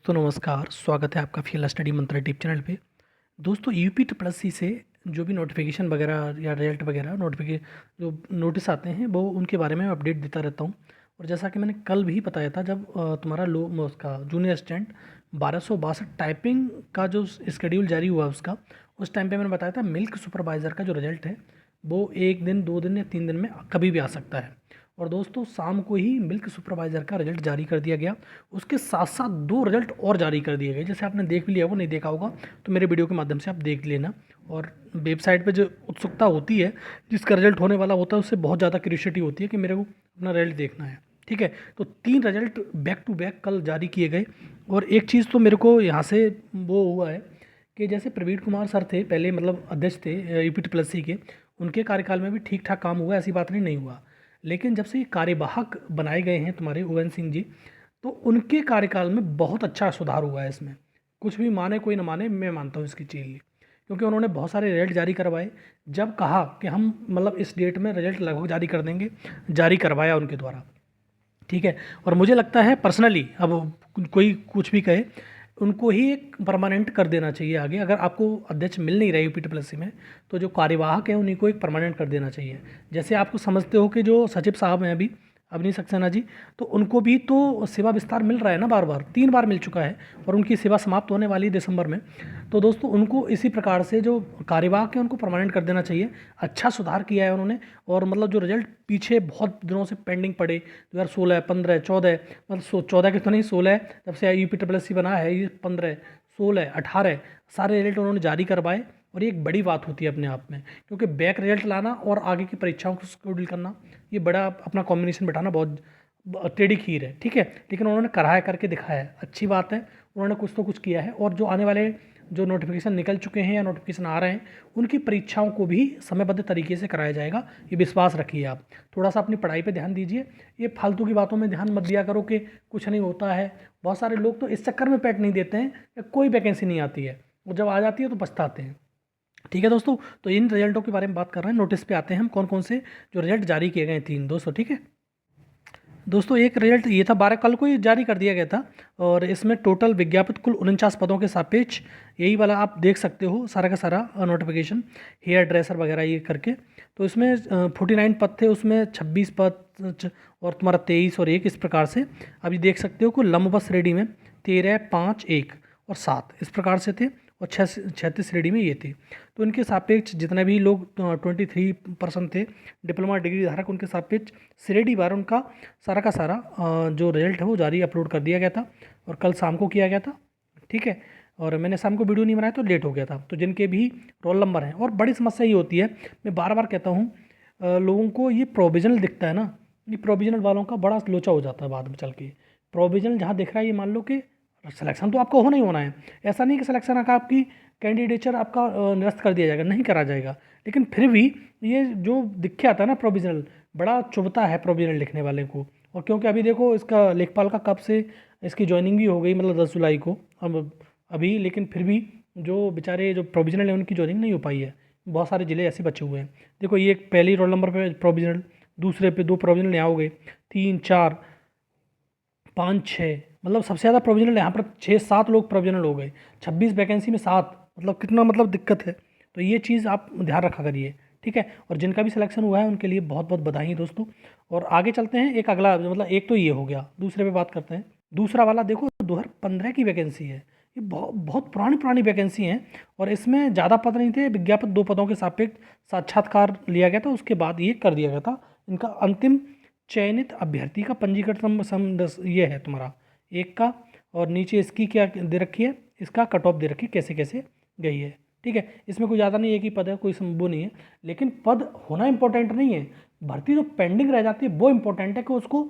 दोस्तों नमस्कार, स्वागत है आपका फील्ड स्टडी मंत्र यूट्यूब चैनल पे। दोस्तों यूपी ट्रिपल सी से जो भी नोटिफिकेशन वगैरह या रिजल्ट वगैरह जो नोटिस आते हैं वो उनके बारे में मैं अपडेट देता रहता हूँ। और जैसा कि मैंने कल भी बताया था, जब तुम्हारा लो उसका जूनियर असिस्टेंट 1262 टाइपिंग का जो स्केड्यूल जारी हुआ उसका, उस टाइम पे मैंने बताया था मिल्क सुपरवाइज़र का जो रिजल्ट है वो 1 दिन 2 दिन या 3 दिन में कभी भी आ सकता है। और दोस्तों शाम को ही मिल्क सुपरवाइज़र का रिजल्ट जारी कर दिया गया। उसके साथ साथ 2 रिजल्ट और जारी कर दिए गए। जैसे आपने देख भी लिया वो नहीं देखा होगा तो मेरे वीडियो के माध्यम से आप देख लेना। और वेबसाइट पे जो उत्सुकता होती है, जिसका रिजल्ट होने वाला होता है, उससे बहुत ज़्यादा क्यूरियोसिटी होती है कि मेरे को अपना रिजल्ट देखना है। ठीक है, तो 3 रिजल्ट बैक टू बैक कल जारी किए गए। और एक चीज़ तो मेरे को यहाँ से वो हुआ है कि जैसे प्रवीण कुमार सर थे पहले, मतलब अध्यक्ष थे यूपी ट्रिपल सी के, उनके कार्यकाल में भी ठीक ठाक काम हुआ, ऐसी बात नहीं हुआ। लेकिन जब से ये कार्यवाहक बनाए गए हैं तुम्हारे ओवन सिंह जी, तो उनके कार्यकाल में बहुत अच्छा सुधार हुआ है इसमें। कुछ भी माने कोई ना माने, मैं मानता हूँ इसकी चीज़, क्योंकि उन्होंने बहुत सारे रिजल्ट जारी करवाए। जब कहा कि हम मतलब इस डेट में रिजल्ट लगभग जारी कर देंगे, जारी करवाया उनके द्वारा। ठीक है, और मुझे लगता है पर्सनली, अब कोई कुछ भी कहे, उनको ही एक परमानेंट कर देना चाहिए आगे। अगर आपको अध्यक्ष मिल नहीं रहे यूपी ट्रिपल सी में, तो जो कार्यवाहक हैं उन्हीं को एक परमानेंट कर देना चाहिए। जैसे आपको समझते हो कि जो सचिव साहब हैं अभी अवनीश सक्सेना जी, तो उनको भी तो सेवा विस्तार मिल रहा है ना, बार बार 3 बार मिल चुका है और उनकी सेवा समाप्त होने वाली है दिसंबर में। तो दोस्तों उनको इसी प्रकार से जो कार्यवाहक है उनको परमानेंट कर देना चाहिए। अच्छा सुधार किया है उन्होंने। और मतलब जो रिजल्ट पीछे बहुत दिनों से पेंडिंग पड़े, 2016, 15, 14, मतलब 14 के तो नहीं, 16 जब से यूपी ट्रिपल सी बना है, ये 15, 16, 18 सारे रिजल्ट उन्होंने जारी करवाए। और ये एक बड़ी बात होती है अपने आप में, क्योंकि बैक रिजल्ट लाना और आगे की परीक्षाओं को शेड्यूल करना, ये बड़ा अपना कॉम्बिनेशन बैठाना बहुत टेढ़ी खीर है। ठीक है, लेकिन उन्होंने कराया करके दिखाया है, अच्छी बात है। उन्होंने कुछ तो कुछ किया है। और जो आने वाले जो नोटिफिकेशन निकल चुके हैं या नोटिफिकेशन आ रहे हैं, उनकी परीक्षाओं को भी समयबद्ध तरीके से कराया जाएगा, ये विश्वास रखिए आप। थोड़ा सा अपनी पढ़ाई पे ध्यान दीजिए, ये फालतू की बातों में ध्यान मत दिया करो कि कुछ नहीं होता है। बहुत सारे लोग तो इस चक्कर में पैट नहीं देते हैं कि कोई वैकेंसी नहीं आती है, और जब आ जाती है तो पछताते हैं। ठीक है दोस्तों, तो इन रिजल्टों के बारे में बात कर रहे हैं। नोटिस पे आते हैं हम, कौन कौन से जो रिजल्ट जारी किए गए 3 दोस्तों। ठीक है दोस्तों, एक रिजल्ट ये था 12 कल को ही जारी कर दिया गया था। और इसमें टोटल विज्ञापित कुल 49 पदों के सापेक्ष, यही वाला आप देख सकते हो सारा का सारा नोटिफिकेशन, हेयर ड्रेसर वगैरह ये करके। तो इसमें 49 पद थे, उसमें 26 पद और तुम्हारा 23 और 1 इस प्रकार से अभी देख सकते हो। कुल लंबवत श्रेणी में 13, 5, 1 और 7 इस प्रकार से थे। और 36 श्रेणी में ये थे। तो इनके सापेक्ष जितने भी लोग 23% थे डिप्लोमा डिग्री धारक, उनके सापेक्ष श्रेणी बार उनका सारा का सारा जो रिजल्ट है वो जारी अपलोड कर दिया गया था। और कल शाम को किया गया था। ठीक है, और मैंने शाम को वीडियो नहीं बनाया तो लेट हो गया था। तो जिनके भी रोल नंबर हैं, और बड़ी समस्या ये होती है, मैं बार बार कहता हूँ, लोगों को ये प्रोविजनल दिखता है ना, ये प्रोविजनल वालों का बड़ा लोचा हो जाता है बाद में चल के। प्रोविजनल जहाँ दिख रहा है, ये मान लो कि सिलेक्शन तो आपका होना ही होना है। ऐसा नहीं कि सिलेक्शन आकर आपकी कैंडिडेचर आपका निरस्त कर दिया जाएगा, नहीं करा जाएगा। लेकिन फिर भी ये जो दिखे आता है ना प्रोविजनल, बड़ा चुभता है प्रोविजनल लिखने वाले को। और क्योंकि अभी देखो इसका लेखपाल का कब से इसकी ज्वाइनिंग भी हो गई, मतलब 10 जुलाई को अब अभी, लेकिन फिर भी जो बेचारे जो प्रोविजनल है उनकी ज्वाइनिंग नहीं हो पाई है। बहुत सारे ज़िले ऐसे बचे हुए हैं। देखो ये पहले रोल नंबर पे प्रोविजनल, दूसरे पे 2 प्रोविजनल यहाँ हो गए, 3, 4, 5, 6, मतलब सबसे ज़्यादा प्रोविजनल यहाँ पर 6-7 लोग प्रोविजनल हो गए। 26 वैकेंसी में 7, मतलब कितना मतलब दिक्कत है। तो ये चीज़ आप ध्यान रखा करिए। ठीक है, और जिनका भी सिलेक्शन हुआ है उनके लिए बहुत बहुत बधाई दोस्तों। और आगे चलते हैं, एक अगला, मतलब एक तो ये हो गया, दूसरे पे बात करते हैं। दूसरा वाला देखो 2015 की वैकेंसी है। ये बहुत बहुत पुरानी पुरानी वैकेंसी हैं। और इसमें ज़्यादा पद नहीं थे, विज्ञापित 2 पदों के सापेक्ष साक्षात्कार लिया गया था, उसके बाद ये कर दिया गया था। इनका अंतिम चयनित अभ्यर्थी का पंजीकरण ये है तुम्हारा 1 का। और नीचे इसकी क्या दे रखी है, इसका कट ऑफ दे रखी है, कैसे कैसे गई है। ठीक है, इसमें कोई ज़्यादा नहीं, एक ही पद है, कोई वो नहीं है। लेकिन पद होना इंपॉर्टेंट नहीं है, भर्ती जो पेंडिंग रह जाती है वो इंपॉर्टेंट है कि उसको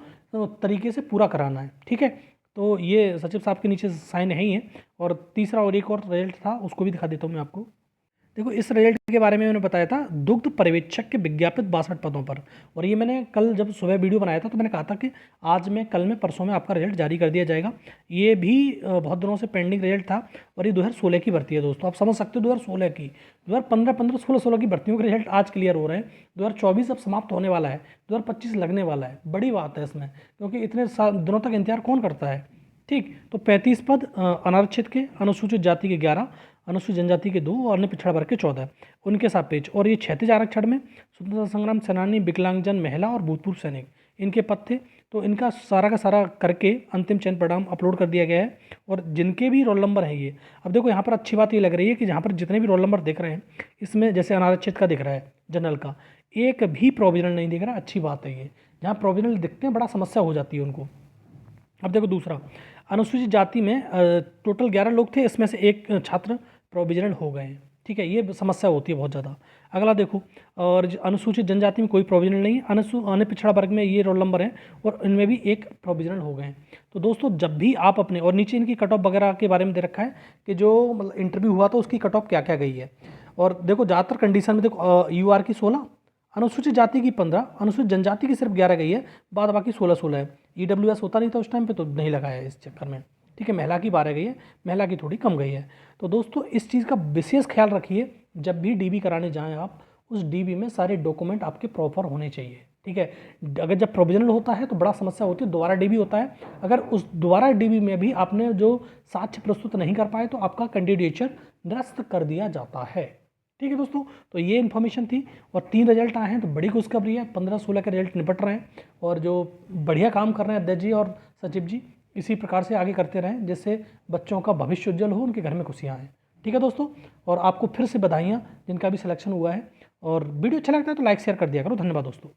तरीके से पूरा कराना है। ठीक है, तो ये सचिव साहब के नीचे साइन है ही है। और तीसरा और एक और रिजल्ट था, उसको भी दिखा देता हूँ मैं आपको। देखो इस रिजल्ट के बारे में मैंने बताया था, दुग्ध पर्यवेक्षक के विज्ञापित 62 पदों पर। और ये मैंने कल जब सुबह वीडियो बनाया था तो मैंने कहा था कि आज में, कल में, परसों में आपका रिजल्ट जारी कर दिया जाएगा। ये भी बहुत दिनों से पेंडिंग रिजल्ट था। और ये 2016 की भर्ती है दोस्तों, आप समझ सकते हो 2016 की। 2015, 15, 16 की भर्तियों के रिजल्ट आज क्लियर हो रहे हैं। 2024 अब समाप्त होने वाला है, 2025 लगने वाला है। बड़ी बात है इसमें, क्योंकि इतने दिनों तक इंतजार कौन करता है। ठीक। तो 35 पद अनारक्षित के, अनुसूचित जाति के 11, अनुसूचित जनजाति के 2 और अन्य पिछड़ा वर्ग के 14 उनके सापेक्ष। और ये क्षैतिज आरक्षण में स्वतंत्रता संग्राम सेनानी, विकलांगजन महिला और भूतपूर्व सैनिक इनके पद थे। तो इनका सारा का सारा करके अंतिम चयन परिणाम अपलोड कर दिया गया है। और जिनके भी रोल नंबर हैं ये, अब देखो यहाँ पर अच्छी बात ये लग रही है कि जहाँ पर जितने भी रोल नंबर दिख रहे हैं इसमें जैसे अनारक्षित का दिख रहा है, जनरल का एक भी प्रोविजनल नहीं दिख रहा। अच्छी बात है ये, जहाँ प्रोविजनल दिखते हैं बड़ा समस्या हो जाती है उनको। अब देखो दूसरा, अनुसूचित जाति में टोटल 11 लोग थे, इसमें से एक छात्र प्रोविजनल हो गए हैं। ठीक है, ये समस्या होती है बहुत ज़्यादा। अगला देखो, और अनुसूचित जनजाति में कोई प्रोविजनल नहीं है, अन्य पिछड़ा वर्ग में ये रोल नंबर है और इनमें भी एक प्रोविजनल हो गए हैं। तो दोस्तों जब भी आप अपने, और नीचे इनकी कट ऑफ वगैरह के बारे में दे रखा है कि जो मतलब इंटरव्यू हुआ था उसकी कट ऑफ क्या क्या गई है। और देखो ज़्यादातर कंडीशन में देखो UR की 16, अनुसूचित जाति की 15, अनुसूचित जनजाति की सिर्फ 11 गई है, बाद बाकी 16 है। EWS होता नहीं था उस टाइम पे तो नहीं लगाया इस चक्कर में। ठीक है, महिला की 12 गई है, महिला की थोड़ी कम गई है। तो दोस्तों इस चीज़ का विशेष ख्याल रखिए, जब भी DB कराने जाएं आप, उस DB में सारे डॉक्यूमेंट आपके प्रॉपर होने चाहिए। ठीक है, अगर जब प्रोविजनल होता है तो बड़ा समस्या होती है, दोबारा DB होता है, अगर उस दोबारा DB में भी आपने जो साक्ष्य प्रस्तुत नहीं कर पाए तो आपका कैंडिडेचर निरस्त कर दिया जाता है। ठीक है दोस्तों, तो ये इन्फॉर्मेशन थी। और 3 रिजल्ट आए हैं तो बड़ी खुशखबरी है, 15-16 के रिजल्ट निपट रहे हैं और जो बढ़िया काम कर रहे हैं अध्यक्ष जी और सचिव जी, इसी प्रकार से आगे करते रहें जिससे बच्चों का भविष्य उज्जवल हो, उनके घर में खुशियाँ आएँ। ठीक है दोस्तों, और आपको फिर से बधाइयाँ जिनका भी सिलेक्शन हुआ है। और वीडियो अच्छा लगता है तो लाइक शेयर कर दिया करो। धन्यवाद दोस्तों।